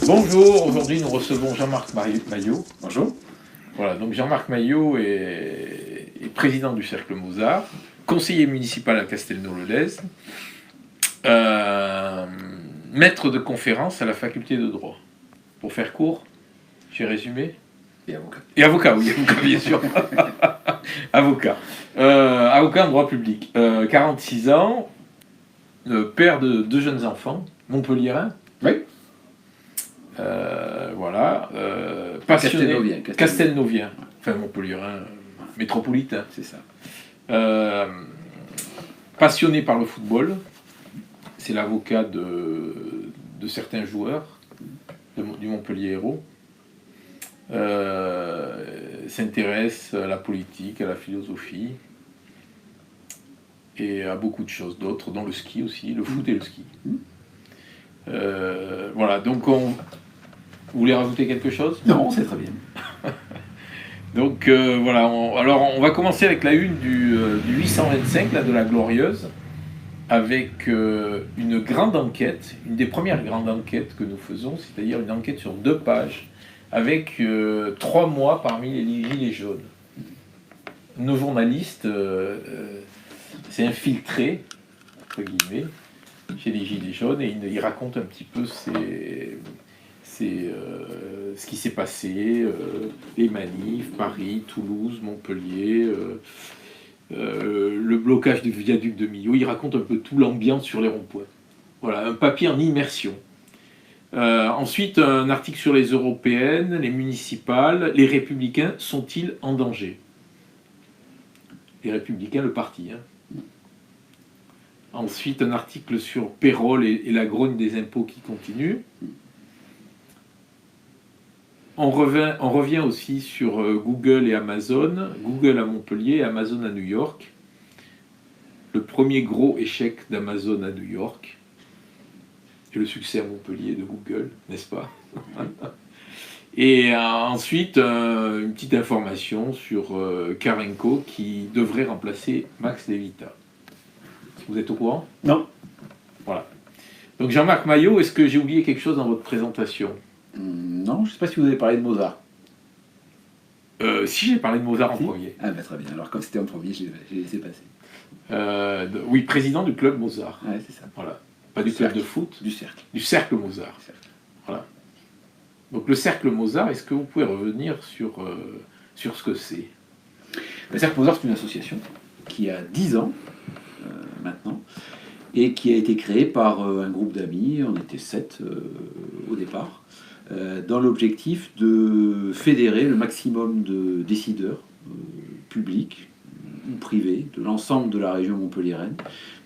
Bonjour, aujourd'hui nous recevons Jean-Marc Maillot. Bonjour. Voilà, donc Jean-Marc Maillot est président du Cercle Mozart, conseiller municipal à Castelnau-le-Lez, maître de conférence à la faculté de droit. Pour faire court, j'ai résumé. Et avocat. Et avocat, oui, avocat bien sûr. Avocat. Avocat en droit public. 46 ans, père de 2 jeunes enfants, montpelliérain. Oui. Voilà. Passionné. Castelnauvien. Enfin, montpelliérain, métropolitain. C'est ça. Passionné par le football. C'est l'avocat de certains joueurs du Montpellier Hérault. S'intéresse à la politique, à la philosophie et à beaucoup de choses d'autres, dont le ski aussi, le foot et le ski. Voilà, donc vous voulez rajouter quelque chose? Non, c'est très bien. Donc voilà, on va commencer avec la une du 825, là, de la Glorieuse, avec une grande enquête, une des premières grandes enquêtes que nous faisons, c'est-à-dire une enquête sur 2 pages, avec 3 mois parmi les gilets jaunes. Nos journalistes s'est infiltré, entre guillemets, chez les gilets jaunes, et ils racontent un petit peu ce qui s'est passé, les manifs, Paris, Toulouse, Montpellier, le blocage du viaduc de Millau. Ils racontent un peu tout, l'ambiance sur les ronds-points. Voilà, un papier en immersion. Ensuite, un article sur les européennes, les municipales. Les républicains sont-ils en danger? Les républicains, le parti. Ensuite, un article sur Pérol et la grogne des impôts qui continue. On revient aussi sur Google et Amazon. Google à Montpellier et Amazon à New York. Le premier gros échec d'Amazon à New York. Et le succès à Montpellier de Google, n'est-ce pas? Et ensuite, une petite information sur Karenko qui devrait remplacer Max Levita. Vous êtes au courant? Non. Voilà. Donc Jean-Marc Maillot, est-ce que j'ai oublié quelque chose dans votre présentation? Non, je ne sais pas si vous avez parlé de Mozart. Si, j'ai parlé de Mozart en premier. Ah bah très bien, alors comme c'était en premier, j'ai laissé passer. Oui, président du club Mozart. Ouais, c'est ça. Voilà. Pas du club de foot. Du cercle. Du cercle Mozart. Voilà. Donc le cercle Mozart, est-ce que vous pouvez revenir sur ce que c'est? Le cercle Mozart, c'est une association qui a 10 ans maintenant et qui a été créée par un groupe d'amis, on était 7 au départ, dans l'objectif de fédérer le maximum de décideurs publics ou privés de l'ensemble de la région montpelliéraine,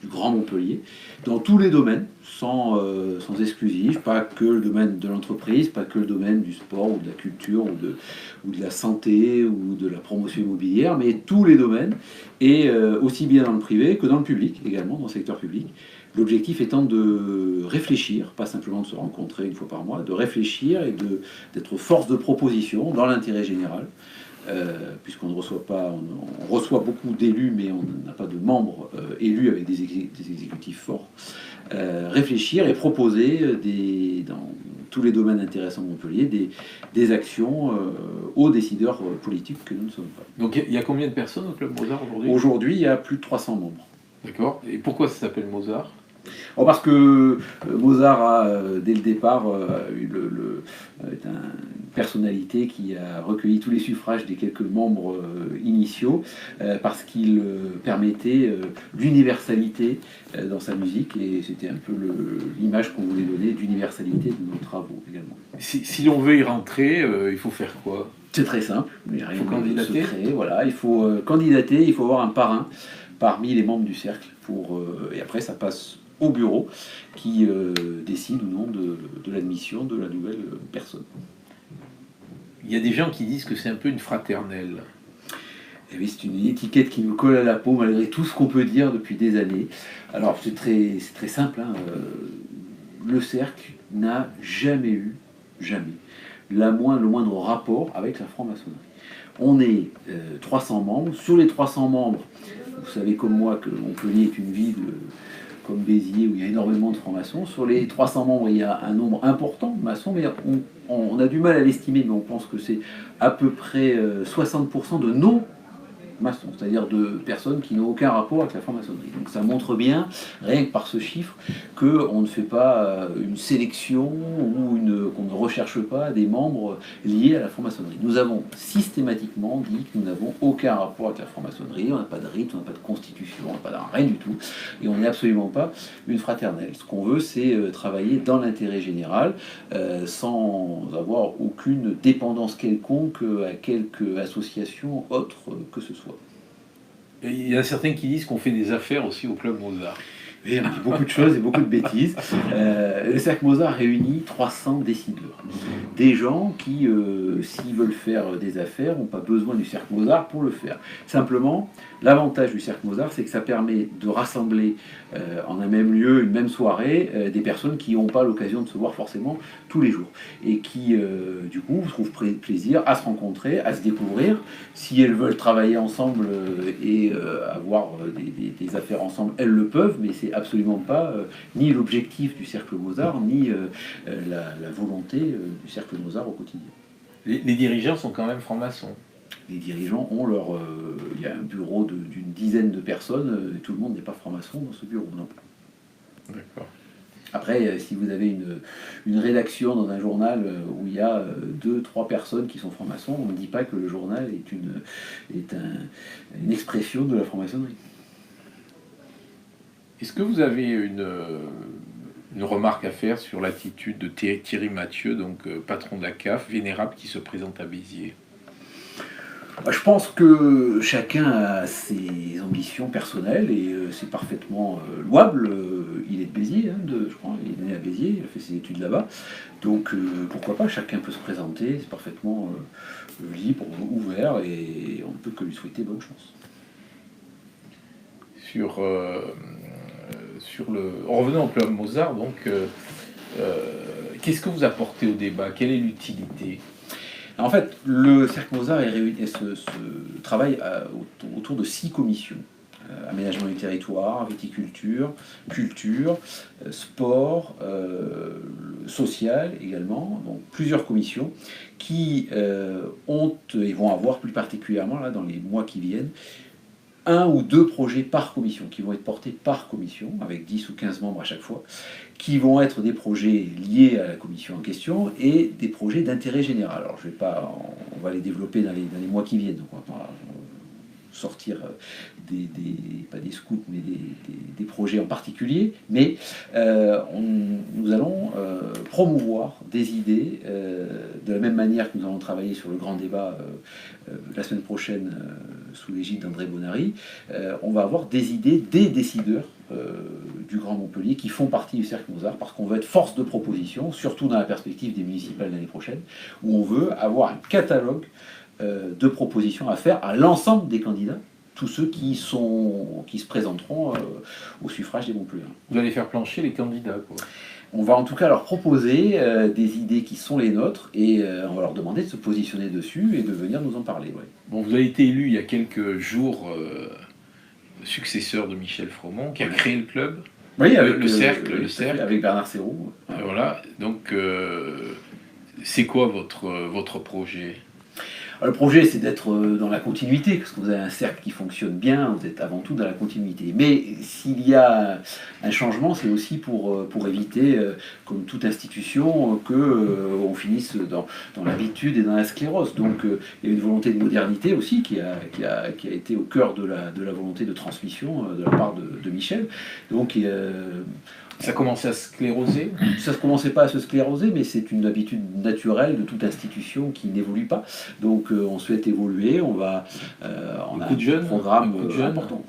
du Grand Montpellier, dans tous les domaines, sans exclusif, pas que le domaine de l'entreprise, pas que le domaine du sport ou de la culture ou de la santé ou de la promotion immobilière, mais tous les domaines, et aussi bien dans le privé que dans le public, également dans le secteur public. L'objectif étant de réfléchir, pas simplement de se rencontrer une fois par mois, de réfléchir et d'être force de proposition dans l'intérêt général, puisqu'on ne reçoit pas, on reçoit beaucoup d'élus, mais on n'a pas de membres élus avec des exécutifs forts. Réfléchir et proposer dans tous les domaines intéressants de Montpellier des actions aux décideurs politiques que nous ne sommes pas. Donc il y a combien de personnes au club Mozart aujourd'hui? Aujourd'hui, il y a plus de 300 membres. D'accord. Et pourquoi ça s'appelle Mozart? Parce que Mozart a, dès le départ, est une personnalité qui a recueilli tous les suffrages des quelques membres initiaux, parce qu'il permettait l'universalité dans sa musique, et c'était un peu l'image qu'on voulait donner d'universalité de nos travaux également. Si l'on veut y rentrer, il faut faire quoi? C'est très simple, il faut candidater. Voilà, il faut candidater, il faut avoir un parrain parmi les membres du cercle, et après ça passe au bureau qui décide ou non de l'admission de la nouvelle personne. Il y a des gens qui disent que c'est un peu une fraternelle. Et oui, c'est une étiquette qui nous colle à la peau malgré tout ce qu'on peut dire depuis des années. Alors c'est très simple, hein. Le cercle n'a jamais eu, le moindre rapport avec la franc-maçonnerie. On est 300 membres. Sur les 300 membres, vous savez comme moi que Montpellier est une ville comme Béziers, où il y a énormément de francs-maçons. Sur les 300 membres, il y a un nombre important de maçons, mais on a du mal à l'estimer, mais on pense que c'est à peu près 60% de non maçons, c'est-à-dire de personnes qui n'ont aucun rapport avec la franc-maçonnerie. Donc ça montre bien, rien que par ce chiffre, qu'on ne fait pas une sélection ou qu'on ne recherche pas des membres liés à la franc-maçonnerie. Nous avons systématiquement dit que nous n'avons aucun rapport avec la franc-maçonnerie, on n'a pas de rite, on n'a pas de constitution, on n'a pas de rien du tout, et on n'est absolument pas une fraternelle. Ce qu'on veut, c'est travailler dans l'intérêt général, sans avoir aucune dépendance quelconque à quelque association autre que ce soit. Et il y a certains qui disent qu'on fait des affaires aussi au Club Mozart. Oui, on dit beaucoup de choses et beaucoup de bêtises. Le Cercle Mozart réunit 300 décideurs. Des gens qui, s'ils veulent faire des affaires, n'ont pas besoin du Cercle Mozart pour le faire. Simplement, l'avantage du Cercle Mozart, c'est que ça permet de rassembler en un même lieu, une même soirée, des personnes qui n'ont pas l'occasion de se voir forcément tous les jours. Et qui, du coup, trouvent plaisir à se rencontrer, à se découvrir. Si elles veulent travailler ensemble et avoir des affaires ensemble, elles le peuvent, mais c'est absolument pas ni l'objectif du Cercle Mozart, ni la volonté du Cercle Mozart au quotidien. Les dirigeants sont quand même francs-maçons. Les dirigeants ont leur... Il y a un bureau d'une dizaine de personnes, et tout le monde n'est pas franc-maçon dans ce bureau, non. D'accord. Après, si vous avez une rédaction dans un journal où il y a 2-3 personnes qui sont francs-maçons, on ne dit pas que le journal est une expression de la franc-maçonnerie. Est-ce que vous avez une remarque à faire sur l'attitude de Thierry Mathieu, donc patron de la CAF, vénérable, qui se présente à Béziers? Je pense que chacun a ses ambitions personnelles et c'est parfaitement louable. Il est de Béziers, je crois, il est né à Béziers, il a fait ses études là-bas. Donc pourquoi pas, chacun peut se présenter, c'est parfaitement libre, ouvert et on ne peut que lui souhaiter bonne chance. Revenons au Club Mozart, donc qu'est-ce que vous apportez au débat? Quelle est l'utilité? En fait, le Cercle Mozart travaille autour de 6 commissions. Aménagement du territoire, viticulture, culture, sport, social également, donc plusieurs commissions qui vont avoir plus particulièrement là, dans les mois qui viennent, 1 ou 2 projets par commission, qui vont être portés par commission, avec 10 ou 15 membres à chaque fois, qui vont être des projets liés à la commission en question et des projets d'intérêt général. Alors on va les développer dans les mois qui viennent, donc on va pas sortir pas des scouts, mais des projets en particulier, mais nous allons promouvoir des idées de la même manière que nous allons travailler sur le grand débat la semaine prochaine sous l'égide d'André Bonary. On va avoir des idées des décideurs du Grand Montpellier qui font partie du Cercle Mozart parce qu'on veut être force de proposition, surtout dans la perspective des municipales l'année prochaine, où on veut avoir un catalogue de propositions à faire à l'ensemble des candidats, tous ceux qui se présenteront au suffrage des Montpelliérains. Vous allez faire plancher les candidats, quoi. On va en tout cas leur proposer des idées qui sont les nôtres et on va leur demander de se positionner dessus et de venir nous en parler. Ouais. Bon, vous avez été élu il y a quelques jours successeur de Michel Fromont, qui a créé le club. Oui, avec le cercle. Avec Bernard Serroux. Voilà, donc c'est quoi votre projet? Le projet, c'est d'être dans la continuité, parce que vous avez un cercle qui fonctionne bien, vous êtes avant tout dans la continuité. Mais s'il y a un changement, c'est aussi pour éviter, comme toute institution, qu'on finisse dans l'habitude et dans la sclérose. Donc il y a une volonté de modernité aussi qui a été au cœur de la volonté de transmission de la part de Michel. Donc ça commençait à scléroser? Ça ne commençait pas à se scléroser, mais c'est une habitude naturelle de toute institution qui n'évolue pas. Donc on souhaite évoluer, on a un programme important.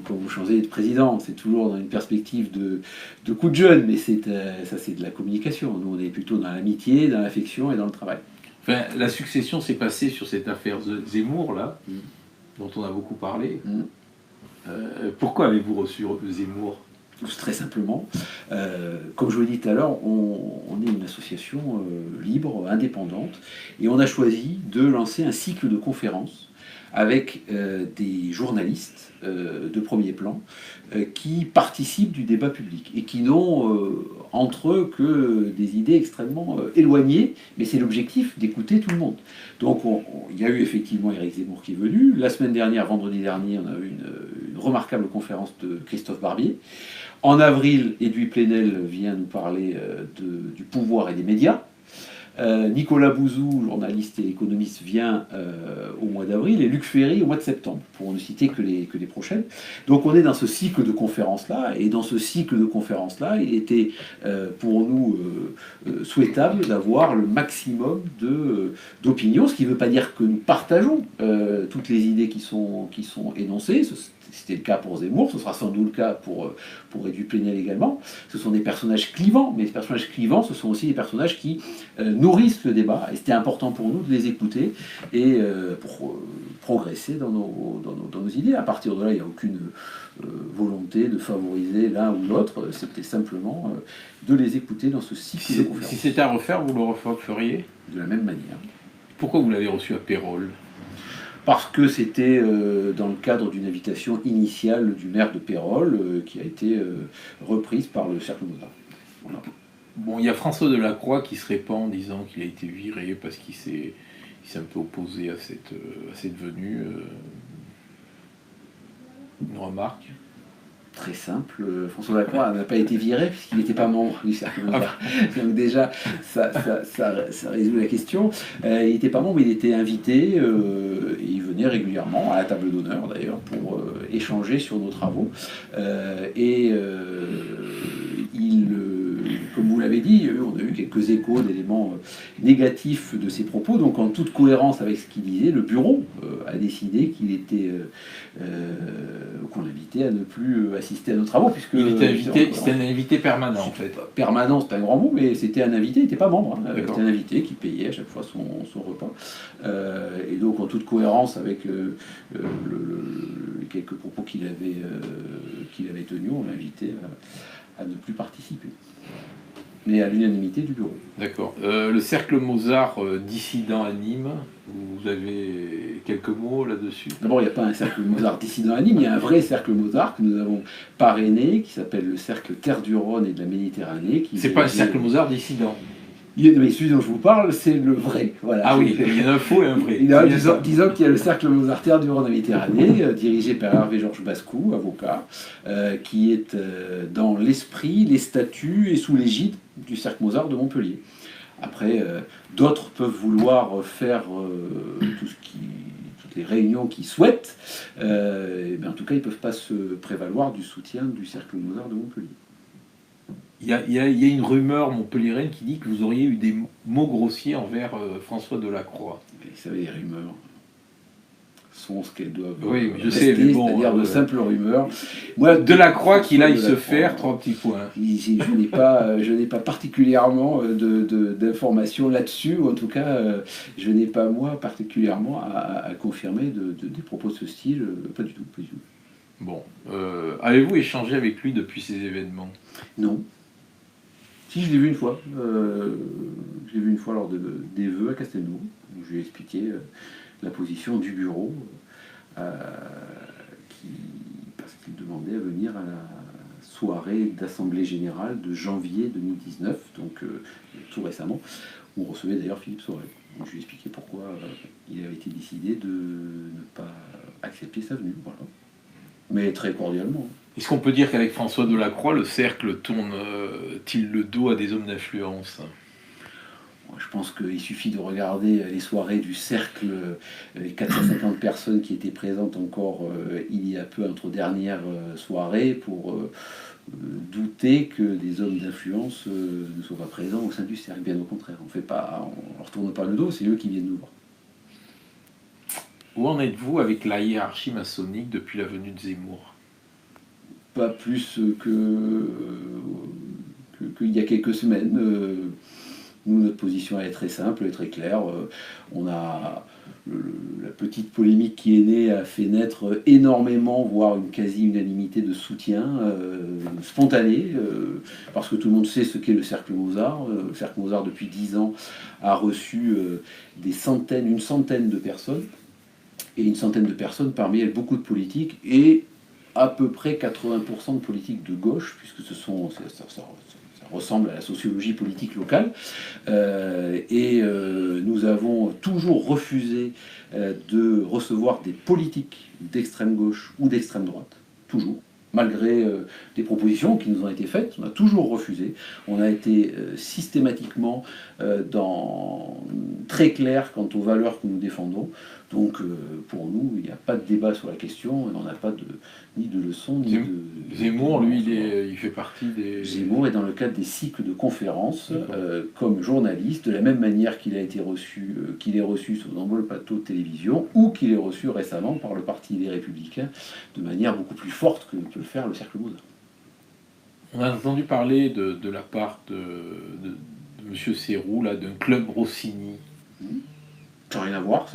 Quand vous changez de président, c'est toujours dans une perspective de coup de jeune, mais ça c'est de la communication. Nous on est plutôt dans l'amitié, dans l'affection et dans le travail. Enfin, la succession s'est passée sur cette affaire Zemmour, là, dont on a beaucoup parlé. Pourquoi avez-vous reçu Zemmour? Très simplement, comme je vous l'ai dit tout à l'heure, on est une association libre, indépendante, et on a choisi de lancer un cycle de conférences avec des journalistes de premier plan qui participent du débat public et qui n'ont entre eux que des idées extrêmement éloignées, mais c'est l'objectif d'écouter tout le monde. Donc il y a eu effectivement Éric Zemmour qui est venu. La semaine dernière, vendredi dernier, on a eu une remarquable conférence de Christophe Barbier. En avril, Edoui Plenel vient nous parler du pouvoir et des médias. Nicolas Bouzou, journaliste et économiste, vient au mois d'avril, et Luc Ferry au mois de septembre, pour ne citer que les prochaines. Donc on est dans ce cycle de conférences-là, et dans ce cycle de conférences-là, il était pour nous souhaitable d'avoir le maximum d'opinions, ce qui ne veut pas dire que nous partageons toutes les idées qui sont énoncées. C'était le cas pour Zemmour, ce sera sans doute le cas pour Edoui Plenel également. Ce sont des personnages clivants, mais les personnages clivants, ce sont aussi des personnages qui nourrissent le débat, et c'était important pour nous de les écouter et pour progresser dans nos idées. À partir de là, il n'y a aucune volonté de favoriser l'un ou l'autre, c'était simplement de les écouter dans ce cycle de conférences. Si c'était à refaire, vous le referiez? De la même manière. Pourquoi vous l'avez reçu à Pérols? Parce que c'était dans le cadre d'une invitation initiale du maire de Pérols qui a été reprise par le Cercle Mozart. Voilà. Bon, il y a François Delacroix qui se répand en disant qu'il a été viré parce qu'il s'est un peu opposé à cette venue. Une remarque? Très simple, François Delacroix n'a pas été viré puisqu'il n'était pas membre du Cercle Mozart. Donc déjà, ça résout la question. Il n'était pas membre, il était invité, et il venait régulièrement, à la table d'honneur d'ailleurs, pour échanger sur nos travaux. Comme vous l'avez dit, on a eu quelques échos d'éléments négatifs de ses propos, donc en toute cohérence avec ce qu'il disait, le bureau a décidé qu'on l'invitait à ne plus assister à nos travaux, puisque c'était un invité permanent en fait. Permanent, c'est un grand mot, mais c'était un invité, il n'était pas membre, hein. C'était un invité qui payait à chaque fois son repas. Et donc en toute cohérence avec les quelques propos qu'il avait tenus, on l'invitait à ne plus participer. Mais à l'unanimité du bureau. D'accord. Le Cercle Mozart dissident à Nîmes, vous avez quelques mots là-dessus? D'abord, il n'y a pas un Cercle Mozart dissident à Nîmes, il y a un vrai Cercle Mozart que nous avons parrainé, qui s'appelle le Cercle Terre du Rhône et de la Méditerranée. C'est pas un Cercle Mozart dissident? Mais celui dont je vous parle, c'est le vrai. Voilà. Ah oui, il y en a un faux et un vrai. Disons qu'il y a le Cercle Mozart Terre du Rhône et Méditerranée, dirigé par Hervé-Georges Bascou, avocat, qui est dans l'esprit, les statuts et sous l'égide du Cercle Mozart de Montpellier. Après, d'autres peuvent vouloir faire toutes les réunions qu'ils souhaitent, mais en tout cas, ils ne peuvent pas se prévaloir du soutien du Cercle Mozart de Montpellier. Il y a une rumeur montpelliéraine qui dit que vous auriez eu des mots grossiers envers François Delacroix. Vous savez, les rumeurs sont ce qu'elles doivent je sais, mais bon, c'est-à-dire de simples rumeurs. Moi, Delacroix qu'il aille se faire, 3 petits points. Je n'ai pas particulièrement d'informations là-dessus, ou en tout cas, je n'ai pas, moi, particulièrement à confirmer des propos de ce style, pas du tout. Bon, avez-vous échangé avec lui depuis ces événements? Non. Si, je l'ai vu une fois. Je l'ai vu une fois lors des vœux à Castelnau, où je lui ai expliqué la position du bureau, parce qu'il demandait à venir à la soirée d'Assemblée Générale de janvier 2019, donc tout récemment, où on recevait d'ailleurs Philippe Sorel. Donc je lui ai expliqué pourquoi il avait été décidé de ne pas accepter sa venue. Voilà. Mais très cordialement. Est-ce qu'on peut dire qu'avec François Delacroix, le cercle tourne-t-il le dos à des hommes d'influence? Je pense qu'il suffit de regarder les soirées du cercle, les 450 personnes qui étaient présentes encore il y a peu entre dernières soirées pour douter que des hommes d'influence ne soient pas présents au sein du cercle. Bien au contraire, on ne retourne pas le dos, c'est eux qui viennent nous voir. Où en êtes-vous avec la hiérarchie maçonnique depuis la venue de Zemmour? Pas plus qu'il y a quelques semaines. Nous, notre position est très simple et très claire. On a la petite polémique qui est née a fait naître énormément, voire une quasi-unanimité de soutien spontané, parce que tout le monde sait ce qu'est le Cercle Mozart. Le Cercle Mozart, depuis 10 ans, a reçu une centaine de personnes. et une centaine de personnes, parmi elles beaucoup de politiques, et à peu près 80% de politiques de gauche, puisque ça ressemble à la sociologie politique locale. Nous avons toujours refusé de recevoir des politiques d'extrême gauche ou d'extrême droite, toujours. Malgré des propositions qui nous ont été faites, on a toujours refusé. On a été systématiquement très clair quant aux valeurs que nous défendons. Donc pour nous, il n'y a pas de débat sur la question, on n'a pas ni de leçons, ni de... Zemmour, lui, il fait partie des... Zemmour est dans le cadre des cycles de conférences comme journaliste, de la même manière qu'il a été reçu, qu'il est reçu sur de nombreux plateaux de télévision, ou qu'il est reçu récemment par le Parti des Républicains, de manière beaucoup plus forte que peut le faire le Cercle Mozart. On a entendu parler de la part de M. Serroux, là, d'un club Rossini. Ça n'a rien à voir,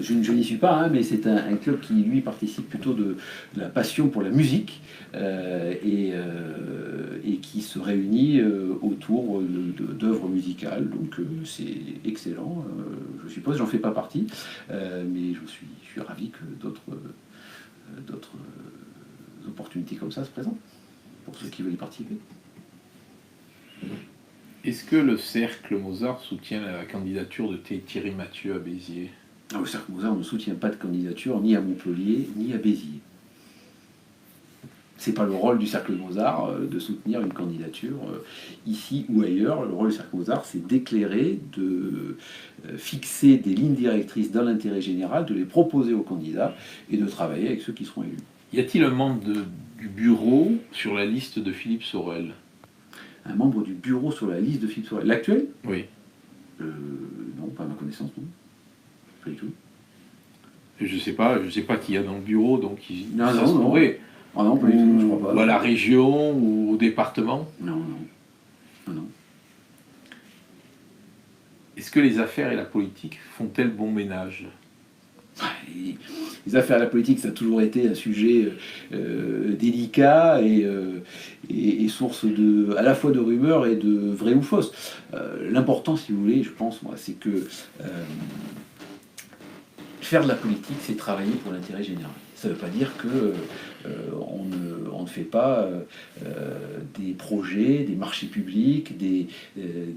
je n'y suis pas, hein, mais c'est un club qui, lui, participe plutôt de la passion pour la musique et qui se réunit autour d'œuvres musicales. Donc c'est excellent, je suppose, j'en fais pas partie, mais je suis ravi que d'autres opportunités comme ça se présentent pour ceux qui veulent y participer. Est-ce que le Cercle Mozart soutient la candidature de Thierry Mathieu à Béziers? Le Cercle Mozart ne soutient pas de candidature ni à Montpellier ni à Béziers. C'est pas le rôle du Cercle Mozart de soutenir une candidature ici ou ailleurs. Le rôle du Cercle Mozart, c'est d'éclairer, de fixer des lignes directrices dans l'intérêt général, de les proposer aux candidats et de travailler avec ceux qui seront élus. Y a-t-il un membre du bureau sur la liste de Philippe Sorel? Un membre du bureau sur la liste de Philippe Sorel. L'actuel? Oui. Non, pas à ma connaissance, non. Pas du tout. Je sais pas qui y a dans le bureau, donc non, ça se pourrait. Ah non, pas du tout, je crois pas. Ou à la région, ou au département. Non. Est-ce que les affaires et la politique font-elles bon ménage? Les affaires et la politique, ça a toujours été un sujet délicat et source à la fois de rumeurs et de vraies ou fausses. L'important, si vous voulez, je pense, moi, c'est que faire de la politique, c'est travailler pour l'intérêt général. Ça ne veut pas dire que on ne fait pas des projets, des marchés publics, des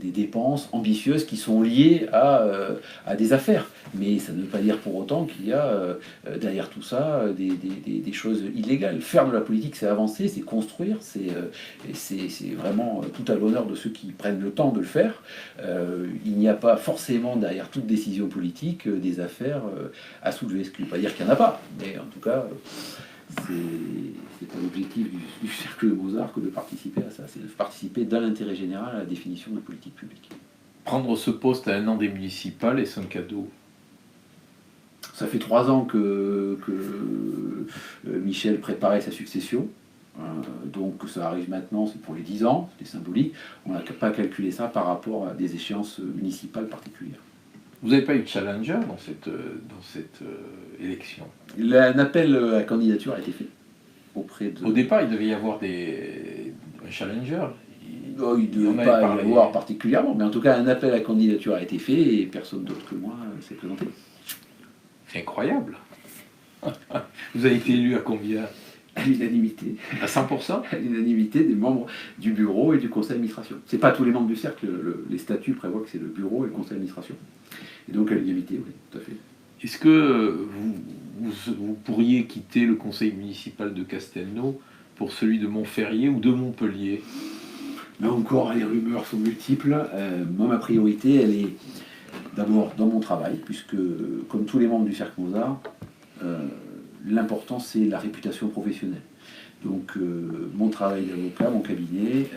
dépenses ambitieuses qui sont liées à des affaires. Mais ça ne veut pas dire pour autant qu'il y a derrière tout ça des choses illégales. Faire de la politique, c'est avancer, c'est construire, c'est vraiment tout à l'honneur de ceux qui prennent le temps de le faire. Il n'y a pas forcément derrière toute décision politique des affaires à soulever. Ce qui ne veut pas dire qu'il n'y en a pas, mais en tout cas, c'est pas l'objectif du Cercle Mozart que de participer à ça. C'est de participer dans l'intérêt général à la définition de politique publique. Prendre ce poste à un an des municipales, est-ce un cadeau? Ça fait 3 ans que Michel préparait sa succession. Donc ça arrive maintenant, c'est pour les 10 ans, c'est symbolique. On n'a pas calculé ça par rapport à des échéances municipales particulières. Vous n'avez pas eu de challenger dans cette élection? Un appel à candidature a été fait auprès de... Au départ, il devait y avoir un challenger. Il ne devait pas y avoir particulièrement, mais en tout cas, un appel à candidature a été fait et personne d'autre que moi s'est présenté. C'est incroyable. Vous avez été élu à combien? À l'unanimité. À 100%? À l'unanimité des membres du bureau et du conseil d'administration. C'est pas tous les membres du cercle, les statuts prévoient que c'est le bureau et le conseil d'administration. Et donc à l'unanimité, oui, tout à fait. Est-ce que vous pourriez quitter le conseil municipal de Castelnau pour celui de Montferrier ou de Montpellier? Là encore, les rumeurs sont multiples. Moi, ma priorité, elle est d'abord dans mon travail, puisque, comme tous les membres du Cercle Mozart, l'important, c'est la réputation professionnelle. Donc, mon travail d'avocat, mon cabinet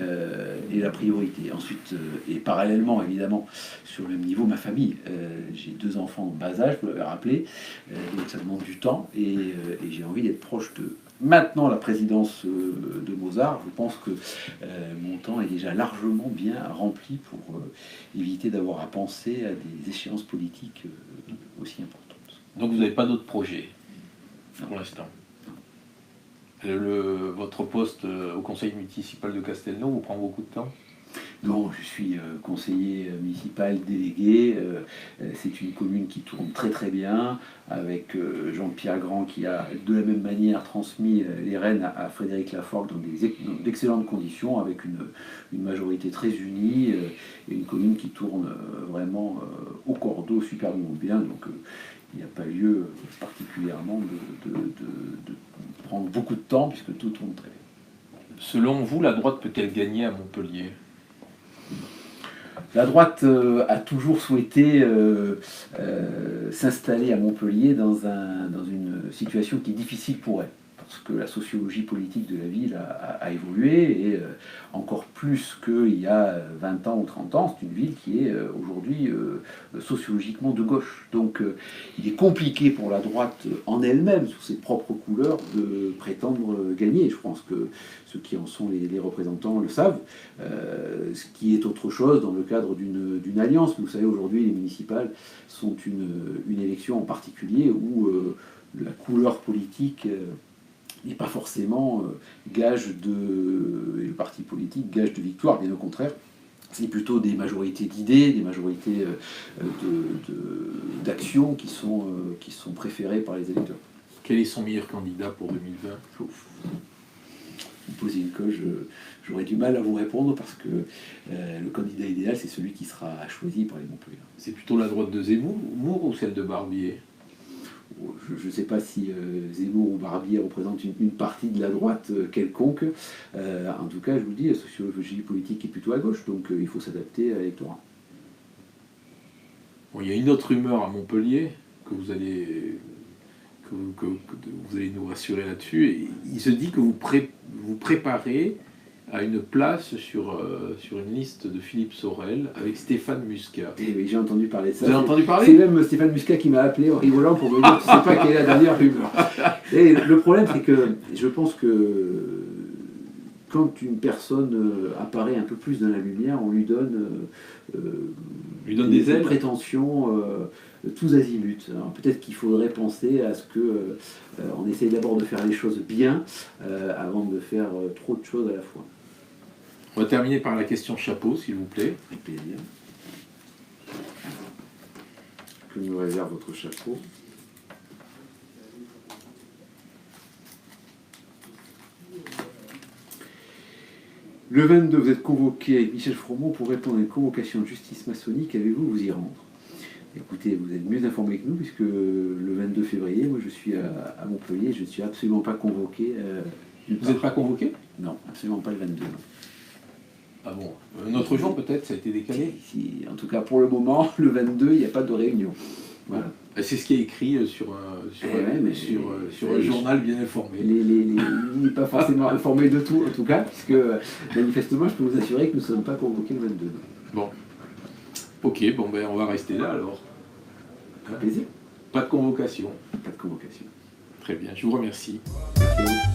est la priorité. Ensuite, et parallèlement, évidemment, sur le même niveau, ma famille. J'ai 2 enfants en bas âge, vous l'avez rappelé, donc ça demande du temps, et j'ai envie d'être proche de... Maintenant, la présidence de Mozart, je pense que mon temps est déjà largement bien rempli pour éviter d'avoir à penser à des échéances politiques aussi importantes. Donc vous n'avez pas d'autres projets pour l'instant? Votre poste au conseil municipal de Castelnau vous prend beaucoup de temps? Non, je suis conseiller municipal délégué. C'est une commune qui tourne très très bien, avec Jean-Pierre Grand qui a de la même manière transmis les rênes à Frédéric Laforgue dans d'excellentes conditions, avec une majorité très unie, et une commune qui tourne vraiment au cordeau superbement bien. Donc il n'y a pas lieu particulièrement de prendre beaucoup de temps, puisque tout tourne très bien. Selon vous, la droite peut-elle gagner à Montpellier? La droite a toujours souhaité s'installer à Montpellier dans une situation qui est difficile pour elle, parce que la sociologie politique de la ville a évolué, et encore plus qu'il y a 20 ans ou 30 ans, c'est une ville qui est aujourd'hui sociologiquement de gauche. Donc il est compliqué pour la droite en elle-même, sous ses propres couleurs, de prétendre gagner. Je pense que ceux qui en sont les représentants le savent, ce qui est autre chose dans le cadre d'une alliance. Vous savez, aujourd'hui, les municipales sont une élection en particulier où la couleur politique n'est pas forcément gage et le parti politique gage de victoire, bien au contraire. C'est plutôt des majorités d'idées, des majorités d'actions qui sont préférées par les électeurs. Quel est son meilleur candidat pour 2020? Vous posez une coche, j'aurais du mal à vous répondre, parce que le candidat idéal, c'est celui qui sera choisi par les Montpellier. C'est plutôt la droite de Zemmour ou celle de Barbier? Je ne sais pas si Zemmour ou Barbier représentent une partie de la droite quelconque. En tout cas, je vous dis, la sociologie politique est plutôt à gauche, donc il faut s'adapter à l'électorat. Bon, il y a une autre rumeur à Montpellier que vous allez nous rassurer là-dessus. Et il se dit que vous préparez à une place sur une liste de Philippe Sorel avec Stéphane Muscat. Et oui, j'ai entendu parler de ça. Vous avez entendu parler? C'est même Stéphane Muscat qui m'a appelé en rigolant pour me dire tu sais pas quelle est la dernière rumeur. Et le problème, c'est que je pense que quand une personne apparaît un peu plus dans la lumière, on lui donne des ailes, prétentions tous azimuts. Alors peut-être qu'il faudrait penser à ce que on essaye d'abord de faire les choses bien avant de faire trop de choses à la fois. On va terminer par la question chapeau, s'il vous plaît. Avec plaisir. Que nous réserve votre chapeau. Le 22, vous êtes convoqué avec Michel Froment pour répondre à une convocation de justice maçonnique. Avez-vous vous y rendre? Écoutez, vous êtes mieux informé que nous, puisque le 22 février, moi je suis à Montpellier, je ne suis absolument pas convoqué. Vous n'êtes pas convoqué? Non, absolument pas le 22. Non. Ah bon, un autre jour peut-être, ça a été décalé? En tout cas, pour le moment, le 22, il n'y a pas de réunion. Voilà. C'est ce qui est écrit sur un journal bien informé. Il n'est pas forcément informé de tout, en tout cas, puisque manifestement, je peux vous assurer que nous ne sommes pas convoqués le 22. Bon. Ok, bon ben on va rester là alors. Avec plaisir. Pas de convocation. Pas de convocation. Très bien, je vous remercie. Merci à vous.